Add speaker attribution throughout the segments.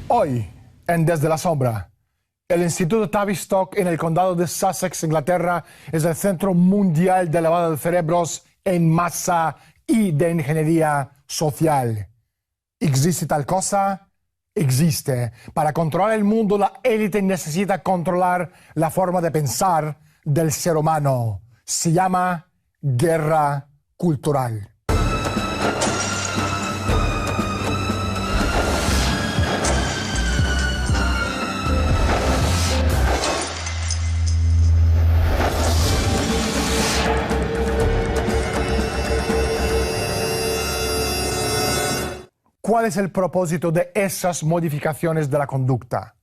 Speaker 1: Hoy, en Desde la Sombra, el Instituto Tavistock en el condado de Sussex, Inglaterra, es el centro mundial de lavado de cerebros en masa y de ingeniería social. ¿Existe tal cosa? Existe. Para controlar el mundo, la élite necesita controlar la forma de pensar del ser humano. Se llama guerra cultural. ¿Cuál es el propósito de esas modificaciones de la conducta?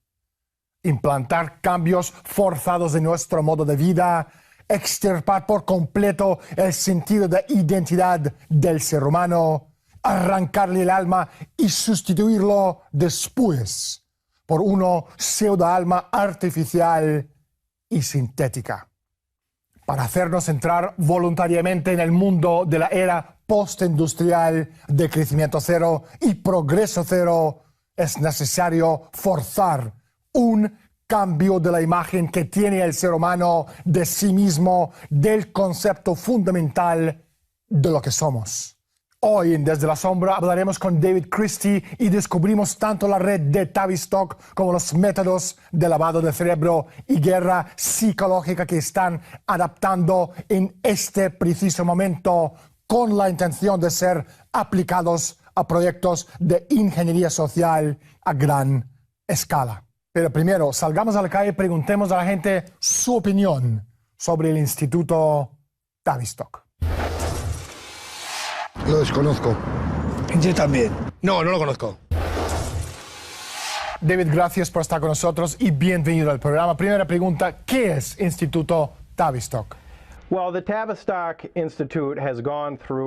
Speaker 1: Implantar cambios forzados en nuestro modo de vida, extirpar por completo el sentido de identidad del ser humano, arrancarle el alma y sustituirlo después por uno pseudo-alma artificial y sintética. Para hacernos entrar voluntariamente en el mundo de la era postindustrial de crecimiento cero y progreso cero, es necesario forzar un cambio de la imagen que tiene el ser humano de sí mismo, del concepto fundamental de lo que somos. Hoy en Desde la Sombra hablaremos con David Christie y descubrimos tanto la red de Tavistock como los métodos de lavado de cerebro y guerra psicológica que están adaptando en este preciso momento con la intención de ser aplicados a proyectos de ingeniería social a gran escala. Pero primero, salgamos a la calle y preguntemos a la gente su opinión sobre el Instituto Tavistock.
Speaker 2: Lo desconozco.
Speaker 3: Yo también.
Speaker 2: No, no lo conozco.
Speaker 1: David, gracias por estar con nosotros y bienvenido al programa. Primera pregunta, ¿qué es Instituto Tavistock?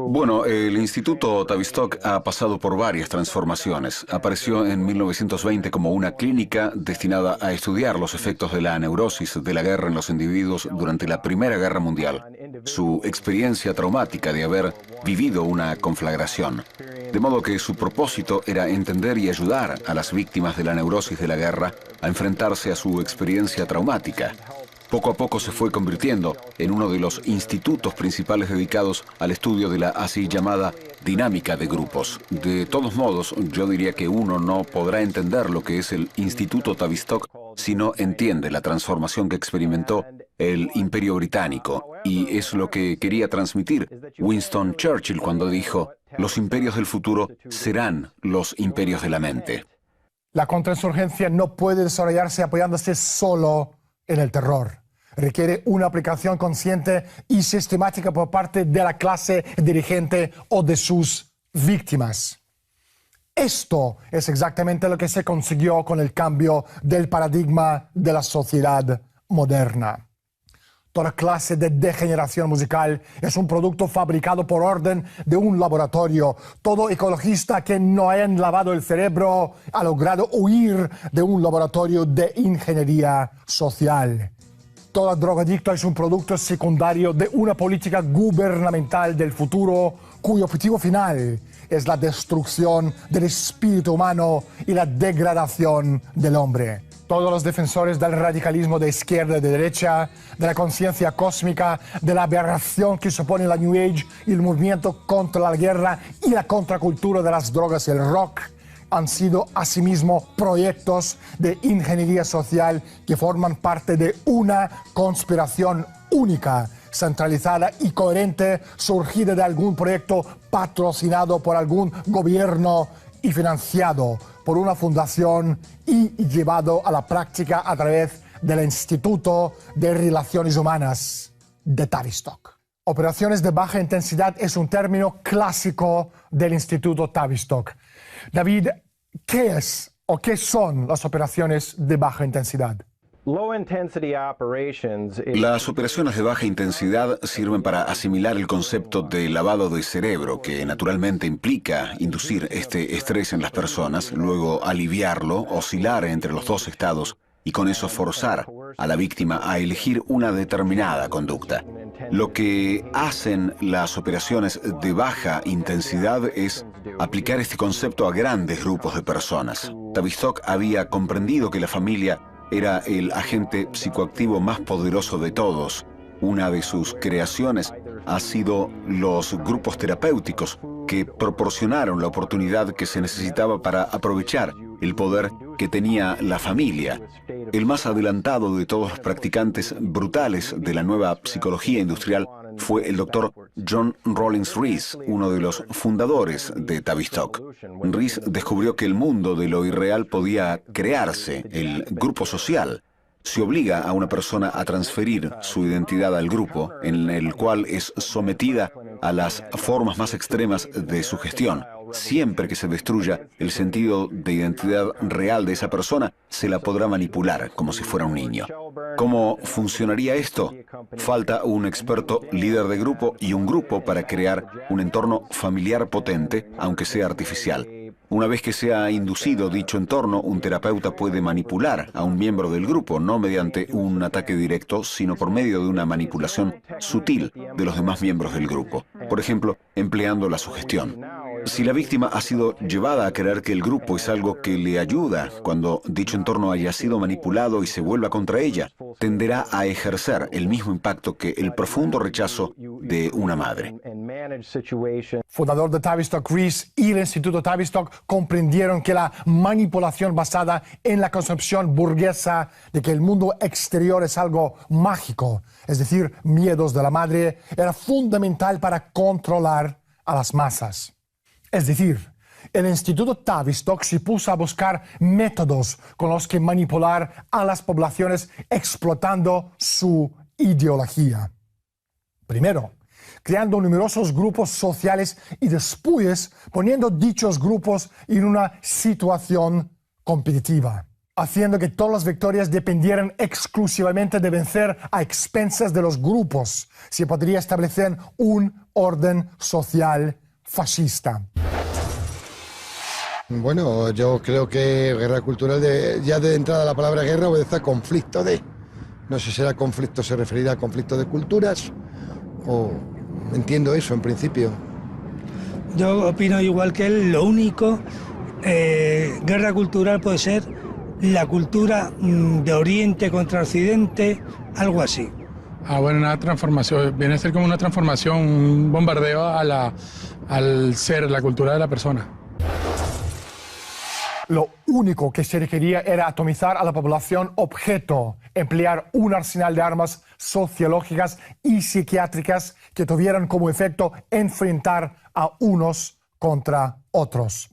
Speaker 4: Bueno, el Instituto Tavistock ha pasado por varias transformaciones. Apareció en 1920 como una clínica destinada a estudiar los efectos de la neurosis de la guerra en los individuos durante la Primera Guerra Mundial, su experiencia traumática de haber vivido una conflagración. De modo que su propósito era entender y ayudar a las víctimas de la neurosis de la guerra a enfrentarse a su experiencia traumática. Poco a poco se fue convirtiendo en uno de los institutos principales dedicados al estudio de la así llamada dinámica de grupos. De todos modos, yo diría que uno no podrá entender lo que es el Instituto Tavistock si no entiende la transformación que experimentó el Imperio Británico. Y es lo que quería transmitir Winston Churchill cuando dijo: los imperios del futuro serán los imperios de la mente.
Speaker 1: La contrainsurgencia no puede desarrollarse apoyándose solo en el terror. Requiere una aplicación consciente y sistemática por parte de la clase dirigente o de sus víctimas. Esto es exactamente lo que se consiguió con el cambio del paradigma de la sociedad moderna. Toda clase de degeneración musical es un producto fabricado por orden de un laboratorio. Todo ecologista que no haya lavado el cerebro ha logrado huir de un laboratorio de ingeniería social. Todo drogadicto es un producto secundario de una política gubernamental del futuro cuyo objetivo final es la destrucción del espíritu humano y la degradación del hombre. Todos los defensores del radicalismo de izquierda y de derecha, de la conciencia cósmica, de la aberración que supone la New Age y el movimiento contra la guerra y la contracultura de las drogas y el rock, han sido asimismo proyectos de ingeniería social que forman parte de una conspiración única, centralizada y coherente, surgida de algún proyecto patrocinado por algún gobierno y financiado por una fundación y llevado a la práctica a través del Instituto de Relaciones Humanas de Tavistock. Operaciones de baja intensidad es un término clásico del Instituto Tavistock. David, ¿qué es o qué son las operaciones de baja intensidad?
Speaker 4: Las operaciones de baja intensidad sirven para asimilar el concepto de lavado de cerebro, que naturalmente implica inducir este estrés en las personas, luego aliviarlo, oscilar entre los dos estados y con eso forzar a la víctima a elegir una determinada conducta. Lo que hacen las operaciones de baja intensidad es aplicar este concepto a grandes grupos de personas. Tavistock había comprendido que la familia era el agente psicoactivo más poderoso de todos. Una de sus creaciones ha sido los grupos terapéuticos que proporcionaron la oportunidad que se necesitaba para aprovechar el poder que tenía la familia. El más adelantado de todos los practicantes brutales de la nueva psicología industrial fue el doctor John Rollins Rees, uno de los fundadores de Tavistock. Rees descubrió que el mundo de lo irreal podía crearse, el grupo social. Se obliga a una persona a transferir su identidad al grupo, en el cual es sometida a las formas más extremas de sugestión. Siempre que se destruya el sentido de identidad real de esa persona, se la podrá manipular como si fuera un niño. ¿Cómo funcionaría esto? Falta un experto líder de grupo y un grupo para crear un entorno familiar potente, aunque sea artificial. Una vez que se ha inducido dicho entorno, un terapeuta puede manipular a un miembro del grupo, no mediante un ataque directo, sino por medio de una manipulación sutil de los demás miembros del grupo. Por ejemplo, empleando la sugestión. Si la víctima ha sido llevada a creer que el grupo es algo que le ayuda, cuando dicho entorno haya sido manipulado y se vuelva contra ella, tenderá a ejercer el mismo impacto que el profundo rechazo de una madre.
Speaker 1: Fundador de Tavistock, Rees y el Instituto Tavistock comprendieron que la manipulación basada en la concepción burguesa de que el mundo exterior es algo mágico, es decir, miedos de la madre, era fundamental para controlar a las masas. Es decir, el Instituto Tavistock se puso a buscar métodos con los que manipular a las poblaciones explotando su ideología. Primero, creando numerosos grupos sociales y después poniendo dichos grupos en una situación competitiva, haciendo que todas las victorias dependieran exclusivamente de vencer a expensas de los grupos. Se podría establecer un orden social fascista.
Speaker 2: Bueno, yo creo que guerra cultural, ya de entrada la palabra guerra obedece a conflicto de... No sé si será conflicto, se referirá a conflicto de culturas, o entiendo eso en principio.
Speaker 3: Yo opino igual que él, lo único, guerra cultural puede ser la cultura de Oriente contra Occidente, algo así.
Speaker 5: Bueno, una transformación, viene a ser como una transformación, un bombardeo al ser, la cultura de la persona.
Speaker 1: Lo único que se requería era atomizar a la población objeto, emplear un arsenal de armas sociológicas y psiquiátricas que tuvieran como efecto enfrentar a unos contra otros.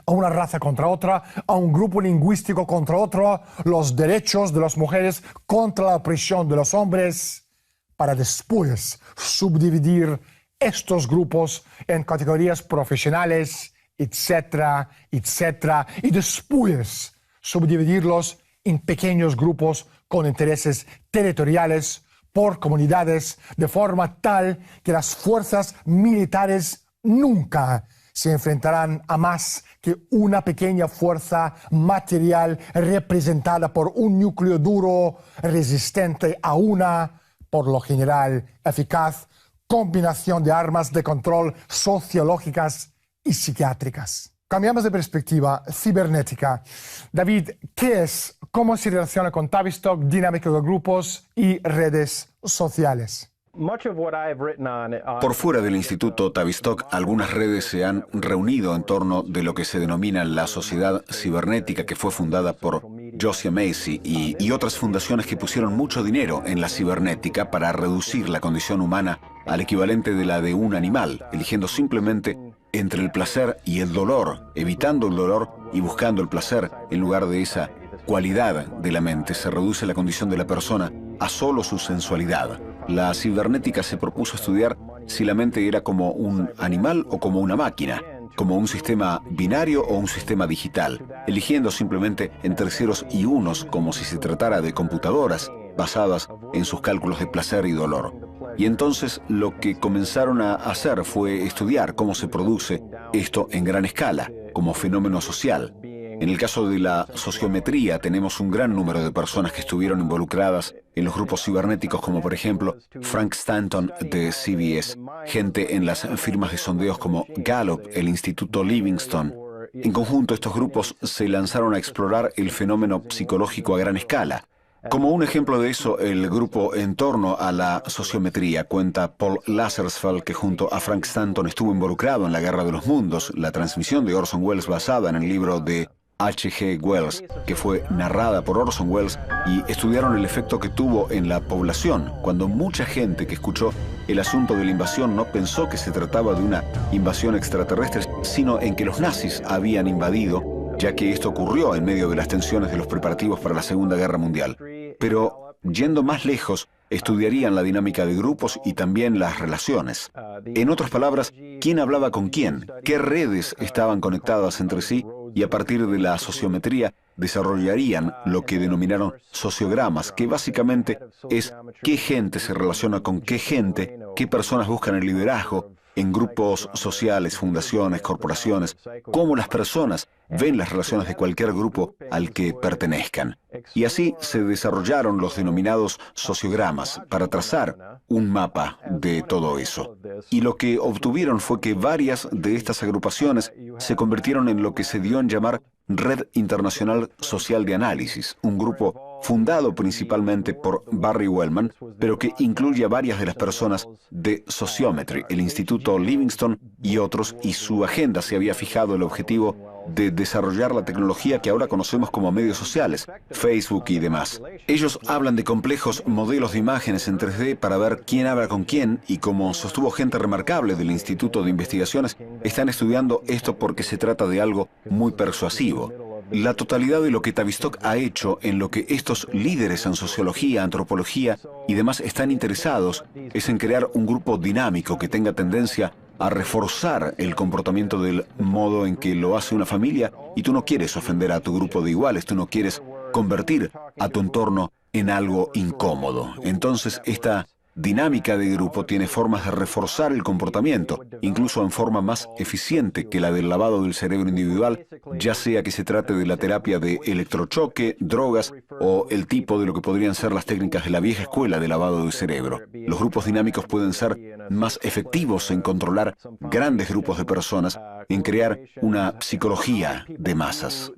Speaker 1: A una raza contra otra, a un grupo lingüístico contra otro, los derechos de las mujeres contra la opresión de los hombres, para después subdividir estos grupos en categorías profesionales, etcétera, etcétera, y después subdividirlos en pequeños grupos con intereses territoriales por comunidades, de forma tal que las fuerzas militares nunca se enfrentarán a más que una pequeña fuerza material representada por un núcleo duro resistente a una, por lo general, eficaz combinación de armas de control sociológicas y psiquiátricas. Cambiamos de perspectiva, cibernética. David, ¿qué es? ¿Cómo se relaciona con Tavistock, dinámica de grupos y redes sociales?
Speaker 4: Por fuera del Instituto Tavistock, algunas redes se han reunido en torno de lo que se denomina la Sociedad Cibernética, que fue fundada por Josiah Macy y otras fundaciones que pusieron mucho dinero en la cibernética para reducir la condición humana al equivalente de la de un animal, eligiendo simplemente entre el placer y el dolor, evitando el dolor y buscando el placer en lugar de esa cualidad de la mente. Se reduce la condición de la persona a solo su sensualidad. La cibernética se propuso estudiar si la mente era como un animal o como una máquina, como un sistema binario o un sistema digital, eligiendo simplemente entre ceros y unos como si se tratara de computadoras basadas en sus cálculos de placer y dolor. Y entonces lo que comenzaron a hacer fue estudiar cómo se produce esto en gran escala, como fenómeno social. En el caso de la sociometría, tenemos un gran número de personas que estuvieron involucradas en los grupos cibernéticos, como por ejemplo Frank Stanton de CBS, gente en las firmas de sondeos como Gallup, el Instituto Livingston. En conjunto, estos grupos se lanzaron a explorar el fenómeno psicológico a gran escala. Como un ejemplo de eso, el grupo en torno a la sociometría cuenta Paul Lazarsfeld, que junto a Frank Stanton estuvo involucrado en la Guerra de los Mundos, la transmisión de Orson Welles basada en el libro de H.G. Wells, que fue narrada por Orson Welles, y estudiaron el efecto que tuvo en la población, cuando mucha gente que escuchó el asunto de la invasión no pensó que se trataba de una invasión extraterrestre, sino en que los nazis habían invadido, ya que esto ocurrió en medio de las tensiones de los preparativos para la Segunda Guerra Mundial. Pero, yendo más lejos, estudiarían la dinámica de grupos y también las relaciones. En otras palabras, quién hablaba con quién, qué redes estaban conectadas entre sí, y a partir de la sociometría desarrollarían lo que denominaron sociogramas, que básicamente es qué gente se relaciona con qué gente, qué personas buscan el liderazgo en grupos sociales, fundaciones, corporaciones, cómo las personas ven las relaciones de cualquier grupo al que pertenezcan. Y así se desarrollaron los denominados sociogramas para trazar un mapa de todo eso. Y lo que obtuvieron fue que varias de estas agrupaciones se convirtieron en lo que se dio en llamar Red Internacional Social de Análisis, un grupo fundado principalmente por Barry Wellman, pero que incluye a varias de las personas de Sociometry, el Instituto Livingston y otros, y su agenda se había fijado el objetivo de desarrollar la tecnología que ahora conocemos como medios sociales, Facebook y demás. Ellos hablan de complejos modelos de imágenes en 3D para ver quién habla con quién, y como sostuvo gente remarcable del Instituto de Investigaciones, están estudiando esto porque se trata de algo muy persuasivo. La totalidad de lo que Tavistock ha hecho en lo que estos líderes en sociología, antropología y demás están interesados es en crear un grupo dinámico que tenga tendencia a reforzar el comportamiento del modo en que lo hace una familia, y tú no quieres ofender a tu grupo de iguales, tú no quieres convertir a tu entorno en algo incómodo. Entonces, esta dinámica de grupo tiene formas de reforzar el comportamiento, incluso en forma más eficiente que la del lavado del cerebro individual, ya sea que se trate de la terapia de electrochoque, drogas o el tipo de lo que podrían ser las técnicas de la vieja escuela de lavado del cerebro. Los grupos dinámicos pueden ser más efectivos en controlar grandes grupos de personas, en crear una psicología de masas.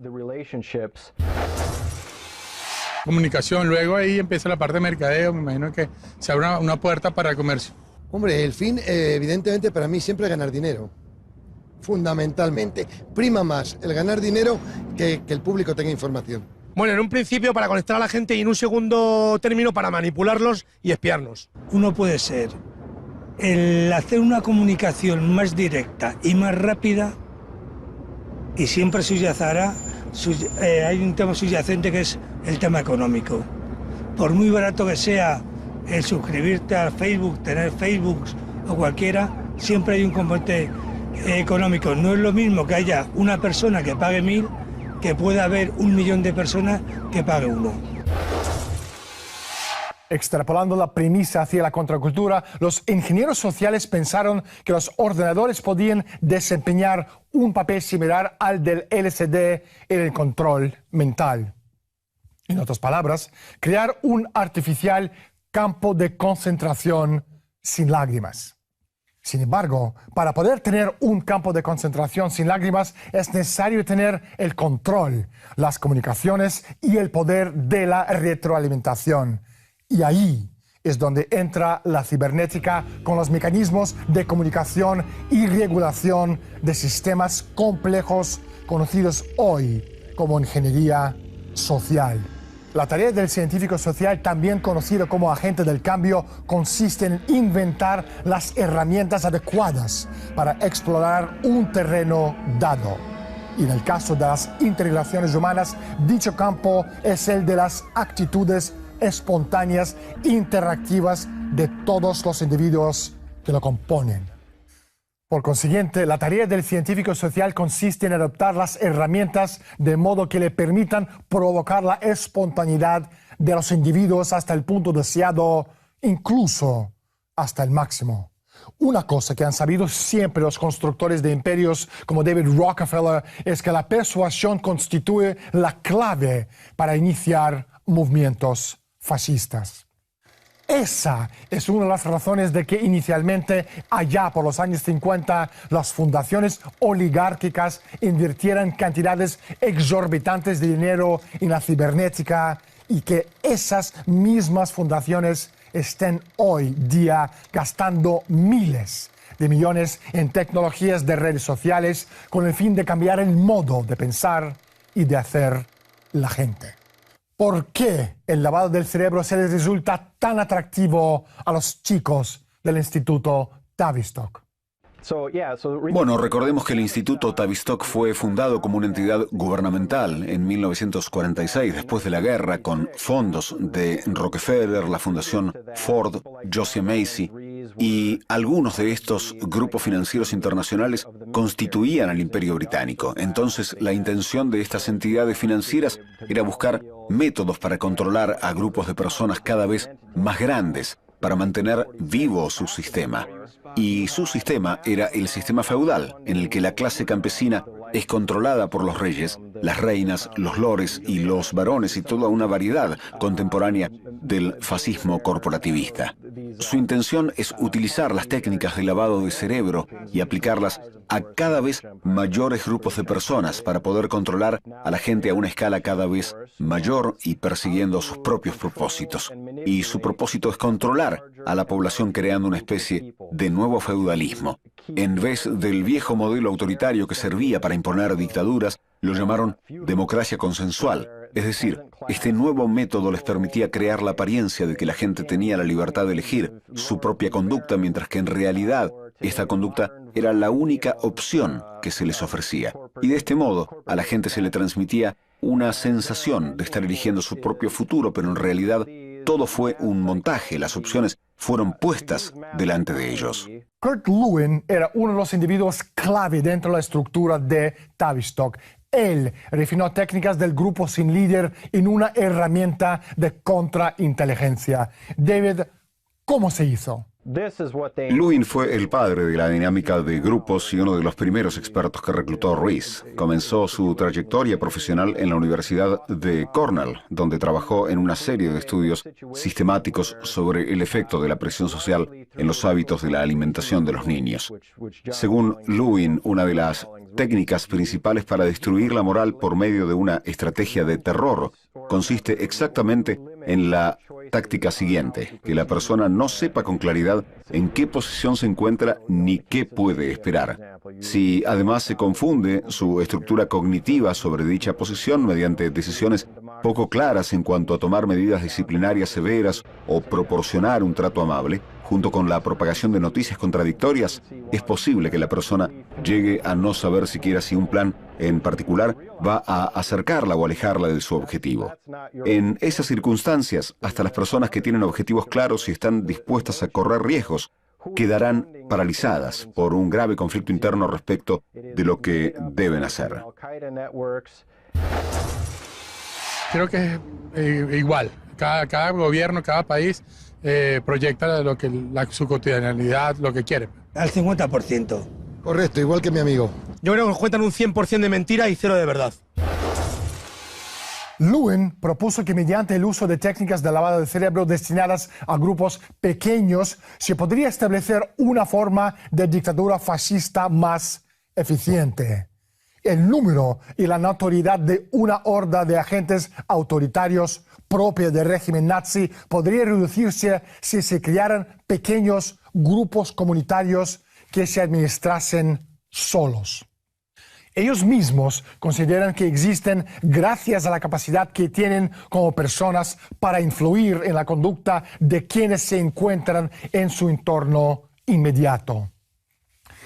Speaker 5: Comunicación, luego ahí empieza la parte de mercadeo, me imagino que se abre una puerta para el comercio.
Speaker 2: Hombre, el fin, evidentemente, para mí siempre es ganar dinero. Fundamentalmente. Prima más el ganar dinero que el público tenga información.
Speaker 6: Bueno, en un principio para conectar a la gente y en un segundo término para manipularlos y espiarnos.
Speaker 3: Uno puede ser el hacer una comunicación más directa y más rápida, y siempre subyacirá, hay un tema subyacente que es el tema económico. Por muy barato que sea el suscribirte a Facebook, tener Facebook o cualquiera, siempre hay un componente económico. No es lo mismo que haya una persona que pague 1000 que pueda haber 1 millón de personas que pague 1.
Speaker 1: Extrapolando la premisa hacia la contracultura, los ingenieros sociales pensaron que los ordenadores podían desempeñar un papel similar al del LSD en el control mental. En otras palabras, crear un artificial campo de concentración sin lágrimas. Sin embargo, para poder tener un campo de concentración sin lágrimas es necesario tener el control, las comunicaciones y el poder de la retroalimentación. Y ahí es donde entra la cibernética con los mecanismos de comunicación y regulación de sistemas complejos conocidos hoy como ingeniería social. La tarea del científico social, también conocido como agente del cambio, consiste en inventar las herramientas adecuadas para explorar un terreno dado. Y en el caso de las interrelaciones humanas, dicho campo es el de las actitudes espontáneas interactivas de todos los individuos que lo componen. Por consiguiente, la tarea del científico social consiste en adoptar las herramientas de modo que le permitan provocar la espontaneidad de los individuos hasta el punto deseado, incluso hasta el máximo. Una cosa que han sabido siempre los constructores de imperios como David Rockefeller es que la persuasión constituye la clave para iniciar movimientos fascistas. Esa es una de las razones de que inicialmente, allá por los años 50, las fundaciones oligárquicas invirtieran cantidades exorbitantes de dinero en la cibernética y que esas mismas fundaciones estén hoy día gastando miles de millones en tecnologías de redes sociales con el fin de cambiar el modo de pensar y de hacer la gente. ¿Por qué el lavado del cerebro se les resulta tan atractivo a los chicos del Instituto Tavistock?
Speaker 4: Bueno, recordemos que el Instituto Tavistock fue fundado como una entidad gubernamental en 1946, después de la guerra, con fondos de Rockefeller, la Fundación Ford, Josiah Macy, y algunos de estos grupos financieros internacionales constituían al Imperio Británico. Entonces, la intención de estas entidades financieras era buscar métodos para controlar a grupos de personas cada vez más grandes, para mantener vivo su sistema. Y su sistema era el sistema feudal, en el que la clase campesina es controlada por los reyes, las reinas, los lores y los varones y toda una variedad contemporánea del fascismo corporativista. Su intención es utilizar las técnicas de lavado de cerebro y aplicarlas a cada vez mayores grupos de personas para poder controlar a la gente a una escala cada vez mayor y persiguiendo sus propios propósitos. Y su propósito es controlar a la población creando una especie de nuevo feudalismo. En vez del viejo modelo autoritario que servía para imponer dictaduras, lo llamaron democracia consensual. Es decir, este nuevo método les permitía crear la apariencia de que la gente tenía la libertad de elegir su propia conducta, mientras que en realidad esta conducta era la única opción que se les ofrecía. Y de este modo, a la gente se le transmitía una sensación de estar eligiendo su propio futuro, pero en realidad todo fue un montaje. Las opciones fueron puestas delante de ellos.
Speaker 1: Kurt Lewin era uno de los individuos clave dentro de la estructura de Tavistock. Él refinó técnicas del grupo sin líder en una herramienta de contrainteligencia. David, ¿cómo se hizo?
Speaker 4: Lewin fue el padre de la dinámica de grupos y uno de los primeros expertos que reclutó Rees. Comenzó su trayectoria profesional en la Universidad de Cornell, donde trabajó en una serie de estudios sistemáticos sobre el efecto de la presión social en los hábitos de la alimentación de los niños. Según Lewin, una de las técnicas principales para destruir la moral por medio de una estrategia de terror consiste exactamente en la táctica siguiente: que la persona no sepa con claridad en qué posición se encuentra ni qué puede esperar. Si además se confunde su estructura cognitiva sobre dicha posición mediante decisiones poco claras en cuanto a tomar medidas disciplinarias severas o proporcionar un trato amable, junto con la propagación de noticias contradictorias, es posible que la persona llegue a no saber siquiera si un plan en particular va a acercarla o alejarla de su objetivo. En esas circunstancias, hasta las personas que tienen objetivos claros y están dispuestas a correr riesgos, quedarán paralizadas por un grave conflicto interno respecto de lo que deben hacer.
Speaker 5: Creo que es igual. Cada gobierno, cada país proyecta su cotidianidad, lo que quiere.
Speaker 3: Al 50%.
Speaker 2: Correcto, igual que mi amigo.
Speaker 6: Yo creo que nos cuentan un 100% de mentira y 0 de verdad.
Speaker 1: Lewin propuso que mediante el uso de técnicas de lavado de cerebro destinadas a grupos pequeños se podría establecer una forma de dictadura fascista más eficiente. El número y la notoriedad de una horda de agentes autoritarios propia del régimen nazi podría reducirse si se crearan pequeños grupos comunitarios que se administrasen solos. Ellos mismos consideran que existen gracias a la capacidad que tienen como personas para influir en la conducta de quienes se encuentran en su entorno inmediato.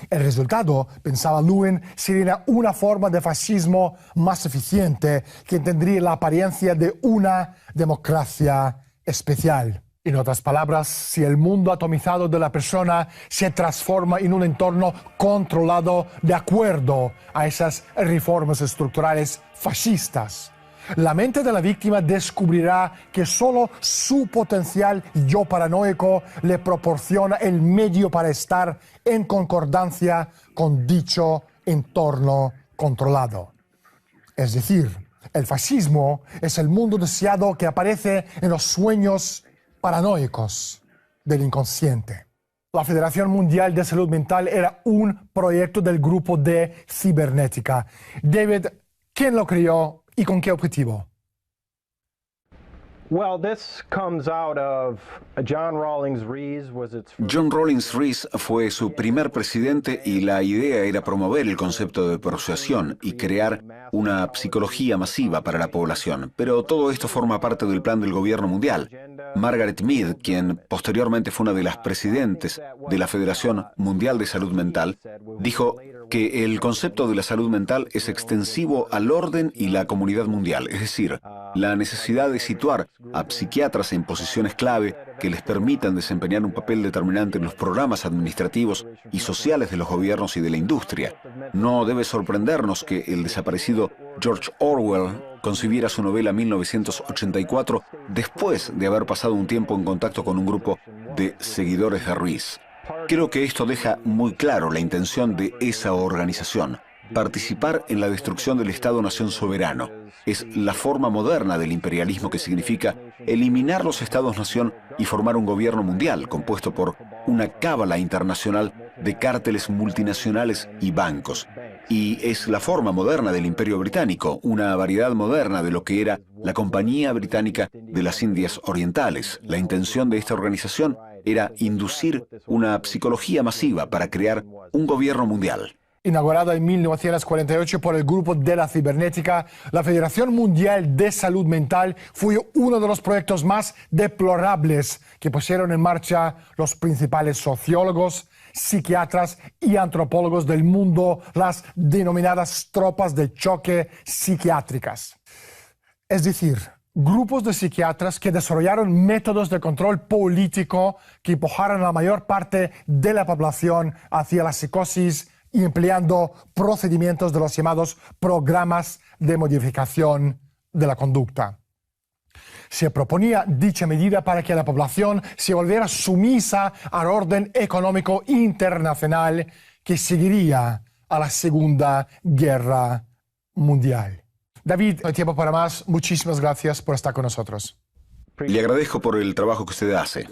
Speaker 1: El resultado, pensaba Lewin, sería una forma de fascismo más eficiente que tendría la apariencia de una democracia especial. En otras palabras, si el mundo atomizado de la persona se transforma en un entorno controlado de acuerdo a esas reformas estructurales fascistas, La mente de la víctima descubrirá que solo su potencial yo paranoico le proporciona el medio para estar en concordancia con dicho entorno controlado. Es decir, el fascismo es el mundo deseado que aparece en los sueños paranoicos del inconsciente. La Federación Mundial de Salud Mental era un proyecto del grupo de cibernética. David, ¿quién lo creó y con qué objetivo?
Speaker 4: John Rawlings Rees fue su primer presidente y la idea era promover el concepto de persuasión y crear una psicología masiva para la población. Pero todo esto forma parte del plan del gobierno mundial. Margaret Mead, quien posteriormente fue una de las presidentes de la Federación Mundial de Salud Mental, dijo que el concepto de la salud mental es extensivo al orden y la comunidad mundial, es decir, la necesidad de situar a psiquiatras en posiciones clave que les permitan desempeñar un papel determinante en los programas administrativos y sociales de los gobiernos y de la industria. No debe sorprendernos que el desaparecido George Orwell concibiera su novela 1984 después de haber pasado un tiempo en contacto con un grupo de seguidores de Rees. Creo que esto deja muy claro la intención de esa organización: participar en la destrucción del Estado-nación soberano. Es la forma moderna del imperialismo, que significa eliminar los Estados-nación y formar un gobierno mundial compuesto por una cábala internacional de cárteles multinacionales y bancos. Y es la forma moderna del Imperio Británico, una variedad moderna de lo que era la Compañía Británica de las Indias Orientales. La intención de esta organización era inducir una psicología masiva para crear un gobierno mundial.
Speaker 1: Inaugurada en 1948 por el Grupo de la Cibernética, la Federación Mundial de Salud Mental fue uno de los proyectos más deplorables que pusieron en marcha los principales sociólogos, psiquiatras y antropólogos del mundo, las denominadas tropas de choque psiquiátricas. Es decir, grupos de psiquiatras que desarrollaron métodos de control político que empujaron a la mayor parte de la población hacia la psicosis y empleando procedimientos de los llamados programas de modificación de la conducta. Se proponía dicha medida para que la población se volviera sumisa al orden económico internacional que seguiría a la Segunda Guerra Mundial. David, no hay tiempo para más. Muchísimas gracias por estar con nosotros.
Speaker 4: Le agradezco por el trabajo que usted hace.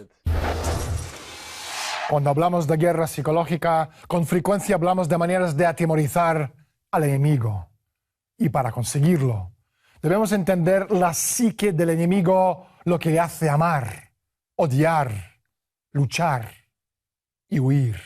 Speaker 1: Cuando hablamos de guerra psicológica, con frecuencia hablamos de maneras de atemorizar al enemigo. Y para conseguirlo, debemos entender la psique del enemigo, lo que le hace amar, odiar, luchar y huir.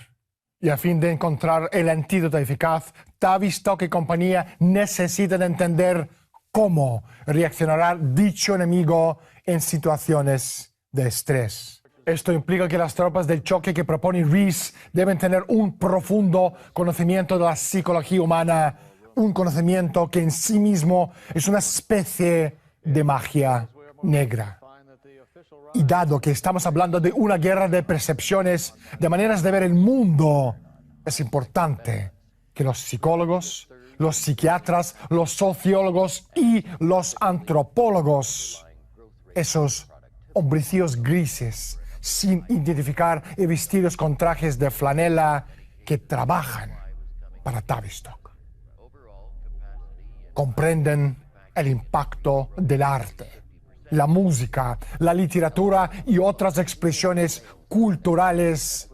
Speaker 1: Y a fin de encontrar el antídoto eficaz, Tavistock y compañía necesitan entender cómo reaccionará dicho enemigo en situaciones de estrés. Esto implica que las tropas del choque que propone Rees deben tener un profundo conocimiento de la psicología humana, un conocimiento que en sí mismo es una especie de magia negra. Y dado que estamos hablando de una guerra de percepciones, de maneras de ver el mundo, es importante que los psicólogos, los psiquiatras, los sociólogos y los antropólogos, esos hombrecillos grises, sin identificar y vestidos con trajes de flanela, que trabajan para Tavistock, comprenden el impacto del arte, la música, la literatura y otras expresiones culturales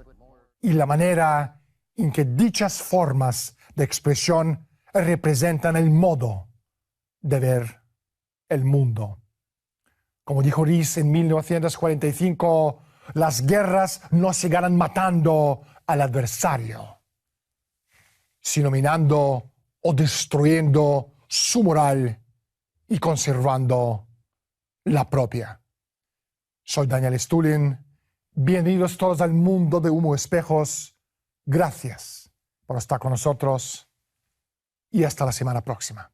Speaker 1: y la manera en que dichas formas de expresión representan el modo de ver el mundo. Como dijo Rees en 1945, las guerras no se ganan matando al adversario, sino minando o destruyendo su moral y conservando la propia. Soy Daniel Stulin. Bienvenidos todos al mundo de Humo Espejos. Gracias por estar con nosotros y hasta la semana próxima.